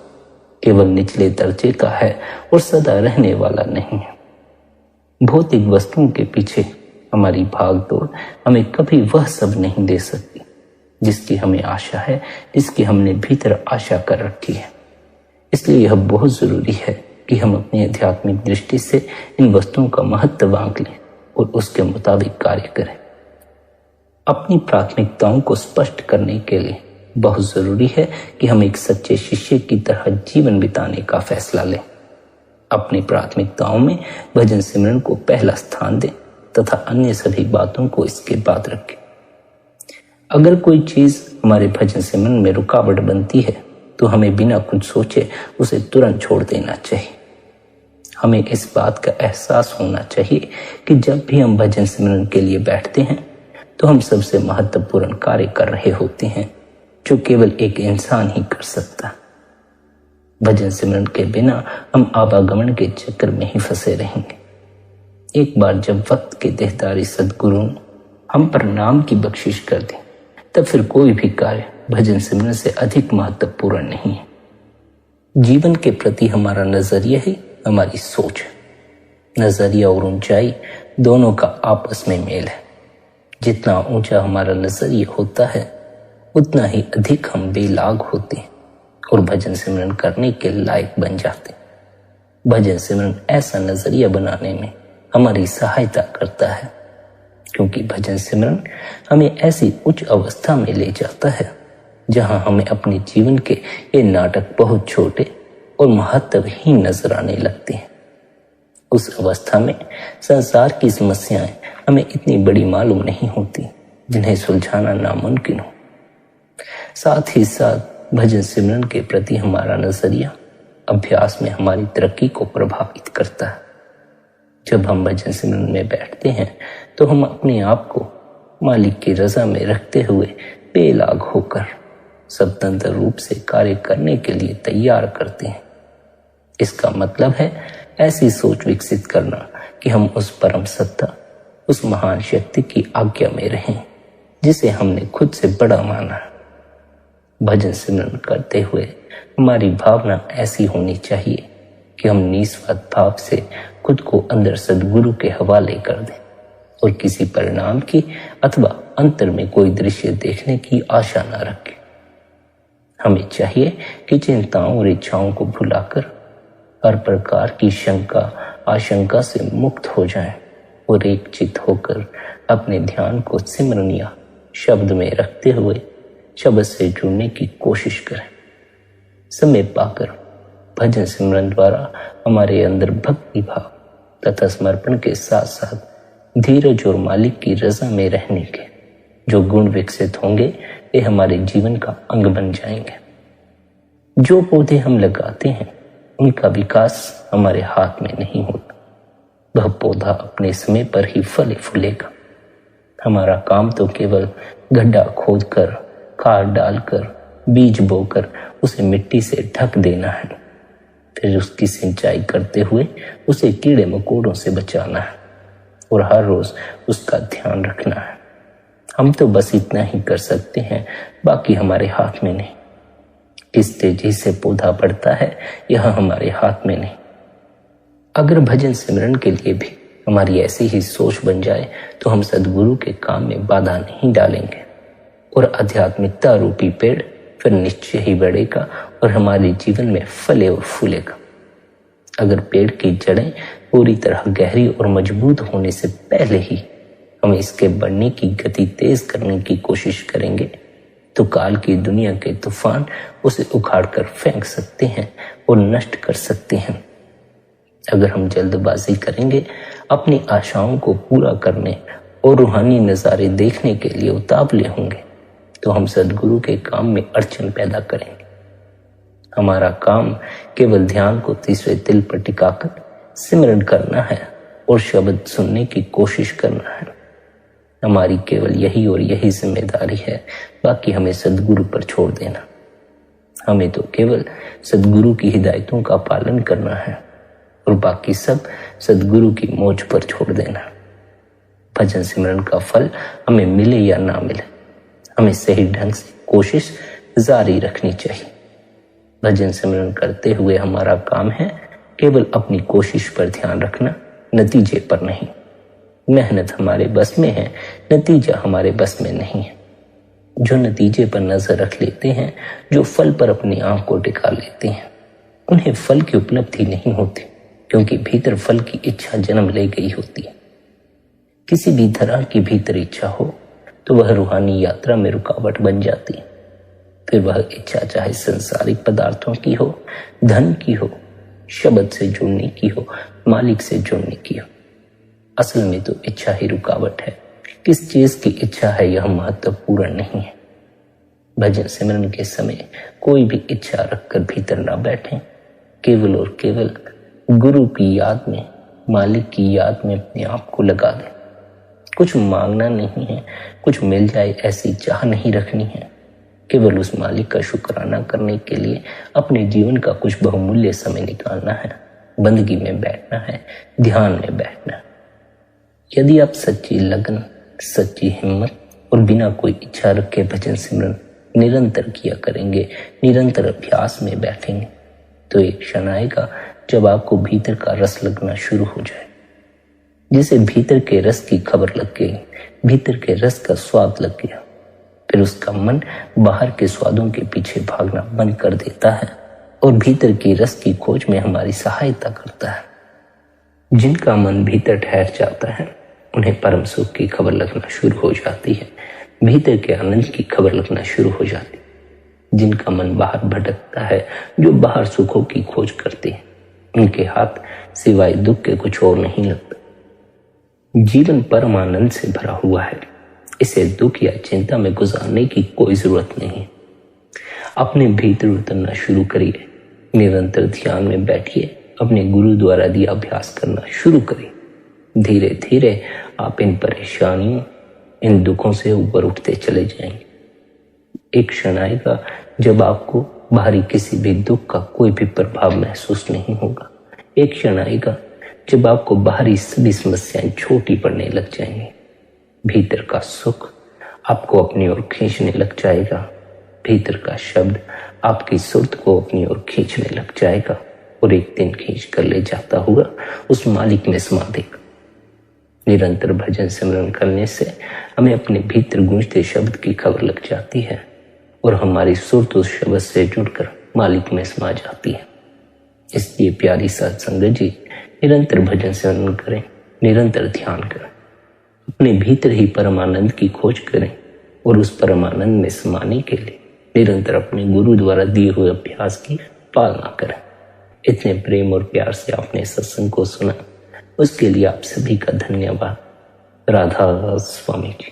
केवल निचले दर्जे का है और सदा रहने वाला नहीं है। भौतिक वस्तुओं के पीछे हमारी भागदौड़ हमें कभी वह सब नहीं दे सकती जिसकी हमें आशा है, जिसकी हमने भीतर आशा कर रखी है। इसलिए यह बहुत जरूरी है कि हम अपनी आध्यात्मिक दृष्टि से इन वस्तुओं का महत्व आंक लें और उसके मुताबिक कार्य करें। अपनी प्राथमिकताओं को स्पष्ट करने के लिए बहुत जरूरी है कि हम एक सच्चे शिष्य की तरह जीवन बिताने का फैसला लें। अपनी प्राथमिकताओं में भजन सिमरन को पहला स्थान दें तथा अन्य सभी बातों को इसके बाद रखें। अगर कोई चीज हमारे भजन सिमरन में रुकावट बनती है तो हमें बिना कुछ सोचे उसे तुरंत छोड़ देना चाहिए। हमें इस बात का एहसास होना चाहिए कि जब भी हम भजन सिमरन के लिए बैठते हैं तो हम सबसे महत्वपूर्ण कार्य कर रहे होते हैं जो केवल एक इंसान ही कर सकता। भजन सिमरन के बिना हम आवागमन के चक्कर में ही फंसे रहेंगे। एक बार जब वक्त के देहदारी सद्गुरु हम पर नाम की बख्शिश कर दें तब फिर कोई भी कार्य भजन सिमरन से अधिक महत्वपूर्ण नहीं है। जीवन के प्रति हमारा नजरिया ही हमारी सोच है। नजरिया और ऊंचाई दोनों का आपस में मेल है। जितना ऊंचा हमारा नजरिया होता है उतना ही अधिक हम बेलाग होते हैं और भजन सिमरन करने के लायक बन जाते हैं। भजन सिमरन ऐसा नजरिया बनाने में हमारी सहायता करता है क्योंकि भजन सिमरन हमें ऐसी उच्च अवस्था में ले जाता है जहां हमें अपने जीवन के ये नाटक बहुत छोटे और महत्वहीन नजर आने लगते हैं। उस अवस्था में संसार की समस्याएं हमें इतनी बड़ी मालूम नहीं होती जिन्हें सुलझाना नामुमकिन हो। साथ ही साथ भजन सिमरन के प्रति हमारा नजरिया अभ्यास में हमारी तरक्की को प्रभावित करता है। जब हम भजन सिमरन में बैठते हैं तो हम अपने आप को मालिक की रजा में रखते हुए बेलाग होकर स्वतंत्र रूप से कार्य करने के लिए तैयार करते हैं। इसका मतलब है ऐसी सोच विकसित करना कि हम उस परम सत्ता, उस महान शक्ति की आज्ञा में रहें जिसे हमने खुद से बड़ा माना। भजन सिमरन करते हुए हमारी भावना ऐसी होनी चाहिए कि हम निस्वार्थ भाव से खुद को अंदर सद्गुरु के हवाले कर दें और किसी परिणाम की अथवा अंतर में कोई दृश्य देखने की आशा न रखें। हमें चाहिए कि चिंताओं और इच्छाओं को भुलाकर हर प्रकार की शंका आशंका से मुक्त हो जाएं और एक चित्त होकर अपने ध्यान को सिमरन या शब्द में रखते हुए शब्द से जुड़ने की कोशिश करें। समय पाकर भजन सिमरन द्वारा हमारे अंदर भक्ति भाव तथा समर्पण के साथ साथ धीरज और मालिक की रजा में रहने के जो गुण विकसित होंगे वे हमारे जीवन का अंग बन जाएंगे। जो पौधे हम लगाते हैं उनका विकास हमारे हाथ में नहीं होता। वह पौधा अपने समय पर ही फले फूलेगा। हमारा काम तो केवल गड्ढा खोदकर, खाद डालकर, बीज बोकर उसे मिट्टी से ढक देना है, फिर उसकी सिंचाई करते हुए उसे कीड़े मकोड़ों से बचाना है और हर रोज उसका ध्यान रखना है। हम तो बस इतना ही कर सकते हैं, बाकी हमारे हाथ में नहीं। किस तेजी से पौधा बढ़ता है यह हमारे हाथ में नहीं। अगर भजन सिमरन के लिए भी हमारी ऐसी ही सोच बन जाए तो हम सद्गुरु के काम में बाधा नहीं डालेंगे और आध्यात्मिकता रूपी पेड़ फिर निश्चय ही बढ़ेगा और हमारे जीवन में फले और फूलेगा। अगर पेड़ की जड़ें पूरी तरह गहरी और मजबूत होने से पहले ही हम इसके बढ़ने की गति तेज करने की कोशिश करेंगे तो काल की दुनिया के तूफान उसे उखाड़ कर फेंक सकते हैं और नष्ट कर सकते हैं। अगर हम जल्दबाजी करेंगे, अपनी आशाओं को पूरा करने और रूहानी नज़ारे देखने के लिए उतावले होंगे तो हम सद्गुरु के काम में अड़चन पैदा करेंगे। हमारा काम केवल ध्यान को तीसरे तिल पर टिकाकर सिमरन करना है और शब्द सुनने की कोशिश करना है। हमारी केवल यही और यही जिम्मेदारी है, बाकी हमें सद्गुरु पर छोड़ देना। हमें तो केवल सद्गुरु की हिदायतों का पालन करना है और बाकी सब सद्गुरु की मौज पर छोड़ देना। भजन सिमरन का फल हमें मिले या ना मिले, हमें सही ढंग से कोशिश जारी रखनी चाहिए। भजन सिमरन करते हुए हमारा काम है केवल अपनी कोशिश पर ध्यान रखना, नतीजे पर नहीं। मेहनत हमारे बस में है, नतीजा हमारे बस में नहीं है। जो नतीजे पर नजर रख लेते हैं, जो फल पर अपनी आंख को टिका लेते हैं, उन्हें फल की उपलब्धि नहीं होती, क्योंकि भीतर फल की इच्छा जन्म ले गई होती है। किसी भी तरह की भीतर इच्छा हो तो वह रूहानी यात्रा में रुकावट बन जाती है। फिर वह इच्छा चाहे संसारिक पदार्थों की हो, धन की हो, शब्द से जुड़ने की हो, मालिक से जुड़ने की हो। असल में तो इच्छा ही रुकावट है। किस चीज की इच्छा है यह महत्वपूर्ण नहीं है। भजन सिमरन के समय कोई भी इच्छा रखकर भीतर ना बैठें, केवल और केवल गुरु की याद में, मालिक की याद में अपने आप को लगा दें। कुछ मांगना नहीं है, कुछ मिल जाए ऐसी चाह नहीं रखनी है। केवल उस मालिक का शुक्राना करने के लिए अपने जीवन का कुछ बहुमूल्य समय निकालना है, बंदगी में बैठना है, ध्यान में बैठना है। यदि आप सच्ची लगन, सच्ची हिम्मत और बिना कोई इच्छा रखे भजन सिमरन निरंतर किया करेंगे, निरंतर अभ्यास में बैठेंगे, तो एक क्षण आएगा जब आपको भीतर का रस लगना शुरू हो जाए। जिसे भीतर के रस की खबर लग गई, भीतर के रस का स्वाद लग गया, फिर उसका मन बाहर के स्वादों के पीछे भागना बंद कर देता है और भीतर की रस की खोज में हमारी सहायता करता है। जिनका मन भीतर ठहर जाता है, उन्हें परम सुख की खबर लगना शुरू हो जाती है, भीतर के आनंद की खबर लगना शुरू हो जाती है। जिनका मन बाहर भटकता है, जो बाहर सुखों की खोज करते हैं, उनके हाथ सिवाय दुख के कुछ और नहीं लगता। जीवन परम आनंद से भरा हुआ है, इसे दुख या चिंता में गुजारने की कोई जरूरत नहीं। अपने भीतर उतरना शुरू करिए, निरंतर ध्यान में बैठिए, अपने गुरु द्वारा दिया अभ्यास करना शुरू करिए। धीरे धीरे आप इन परेशानियों, इन दुखों से ऊपर उठते चले जाएंगे। एक क्षण आएगा जब आपको बाहरी किसी भी दुख का कोई भी प्रभाव महसूस नहीं होगा। एक क्षण आएगा जब आपको बाहरी सभी समस्याएं छोटी पड़ने लग जाएंगी। भीतर का सुख आपको अपनी ओर खींचने लग जाएगा। भीतर का शब्द आपकी सुर्त को अपनी ओर खींचने लग जाएगा और एक दिन खींच कर ले जाता हुआ उस मालिक में समा देगा। निरंतर भजन सिमरन करने से हमें अपने भीतर गूंजते शब्द की खबर लग जाती है और हमारी सुर्त उस शब्द से जुड़कर मालिक में समा जाती है। इसलिए प्यारी साध संगत जी, निरंतर भजन सिमरन करें, निरंतर ध्यान करें, अपने भीतर ही परमानंद की खोज करें और उस परमानंद में समाने के लिए निरंतर अपने गुरु द्वारा दिए हुए अभ्यास की पालना करें। इतने प्रेम और प्यार से आपने सत्संग को सुना, उसके लिए आप सभी का धन्यवाद। राधा स्वामी जी।